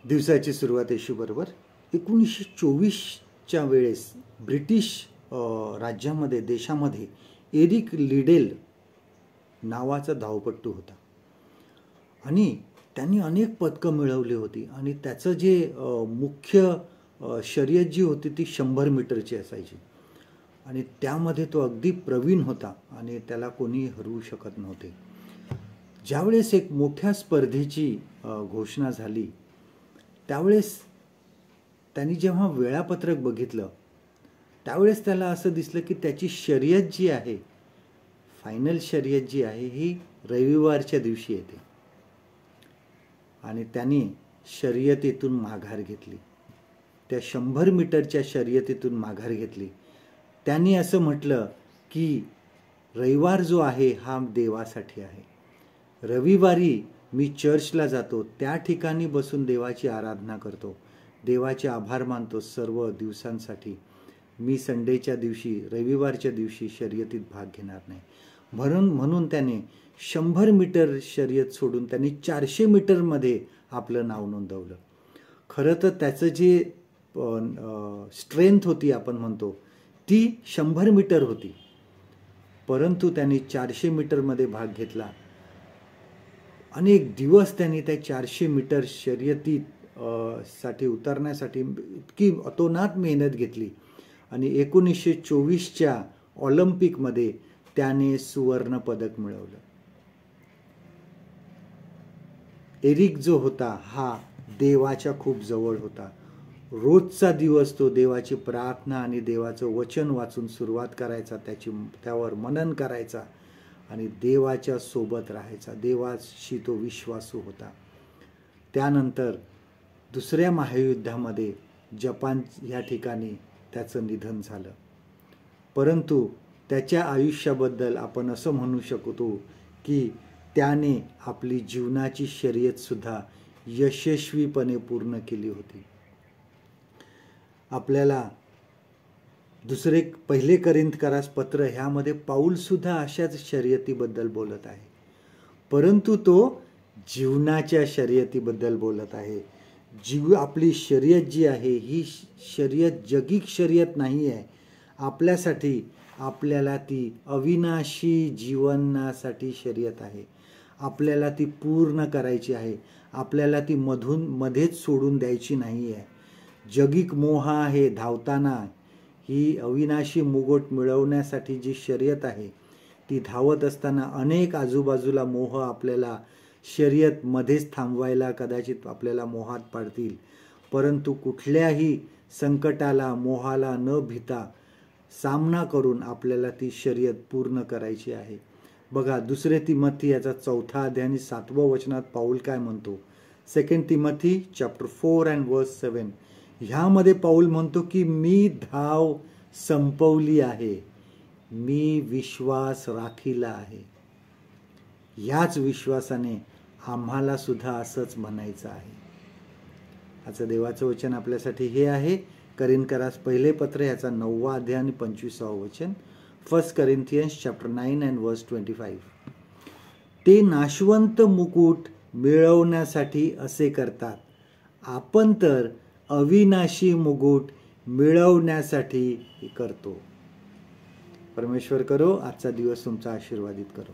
दिवसाची सुरुवात येशूबरोबर 1924च्या वेळेस ब्रिटिश राज्यामध्ये देशामध्ये एरिक लिडेल नावाचा धावपट्टू होता आणि त्यांनी अनेक पदकं मिळवली होती आणि त्याचं जे मुख्य शर्यत जी होती ती 100 मीटरची असायची आणि त्यामध्ये तो अगदी प्रवीण होता आणि त्याला कोणी हरवू शकत नव्हते. ज्यावेळेस एक मोठ्या स्पर्धेची घोषणा झाली त्यावेळेस त्यांनी जेव्हा वेळापत्रक बघितलं त्यावेळेस त्याला असं दिसलं की त्याची शर्यत जी आहे, फायनल शर्यत जी आहे ही रविवारच्या दिवशी येते आणि त्यांनी शर्यतीतून माघार घेतली. त्या 100 मीटरच्या शर्यतीतून माघार घेतली. त्यांनी असं म्हटलं की रविवार जो आहे हा देवासाठी आहे. रविवारी मी चर्चला जातो, त्या ठिकाणी बसून देवाची आराधना करतो, देवाचे आभार मानतो सर्व दिवसांसाठी. मी संडेच्या दिवशी, रविवारच्या दिवशी शर्यतीत भाग घेणार नाही. म्हणून त्याने 100 मीटर शर्यत सोडून त्यांनी 400 मीटरमध्ये आपलं नाव नोंदवलं. खरं तर त्याचं जे स्ट्रेंथ होती आपण म्हणतो ती 100 मीटर होती, परंतु त्यांनी 400 मीटरमध्ये भाग घेतला. अनेक दिवस त्यांनी त्या 400 मीटर शर्यतीत साठी उतरण्यासाठी इतकी अतोनात मेहनत घेतली आणि 1924च्या ऑलिम्पिकमध्ये त्याने सुवर्ण पदक मिळवलं. एरिक जो होता हा देवाच्या खूप जवळ होता. रोजचा दिवस तो देवाची प्रार्थना आणि देवाचं वचन वाचून सुरुवात करायचा, त्यावर मनन करायचा आणि देवाच्या सोबत राहायचा. देवाशी तो विश्वासू होता. त्यानंतर दुसऱ्या महायुद्धामध्ये जपान या ठिकाणी त्याचं निधन झालं, परंतु त्याच्या आयुष्याबद्दल आपण असं म्हणू शकतो की त्याने आपली जीवनाची शर्यतसुद्धा यशस्वीपणे पूर्ण केली होती. आपल्याला पहिले करिंथकरास पत्र ह्यामध्ये पाऊलसुद्धा अशाच शर्यतीबद्दल बोलत आहे, परंतु तो जीवनाच्या शर्यतीबद्दल बोलत आहे. आपली शर्यत जी आहे ही शर्यत जगिक शर्यत नाही आहे. आपल्यासाठी, आपल्याला ती अविनाशी जीवनासाठी शर्यत आहे. आपल्याला ती पूर्ण करायची आहे. आपल्याला ती मध्येच सोडून द्यायची नाही आहे. जगिक मोह आहे धावताना, ही अविनाशी मुकुट मिळवण्यासाठी जी शर्यत आहे ती धावत असताना अनेक आजूबाजूला मोह आपल्याला शर्यत मध्येच थांबवायला कदाचित आपल्याला मोहात पाडतील, परंतु कुठल्याही संकटाला, मोहाला न भिता सामना करून आपल्याला ती शर्यत पूर्ण करायची आहे. बघा 2 तिमोथी याचा 4 अध्याय आणि 7व्या वचनात पाऊल काय म्हणतो. 2 तिमोथी चॅप्टर 4 and verse 7 ह्यामध्ये पाऊल म्हणतो की मी धाव संपवली आहे, मी विश्वास राखिला आहे. याच विश्वासाने आम्हाला सुद्धा असंच म्हणायचं आहे. आजचं देवाचं वचन आपल्यासाठी हे आहे. करिंथकरास पहिले पत्र याचा 9वा अध्याय आणि 25वा वचन. 1 Corinthians chapter 9 and verse 25. ते नाशवंत मुकुट मिळवण्यासाठी असे करतात, आपण तर अविनाशी मुकुट मिळवण्यासाठी करतो. परमेश्वर करो आजचा दिवस तुमचा आशीर्वादित करो.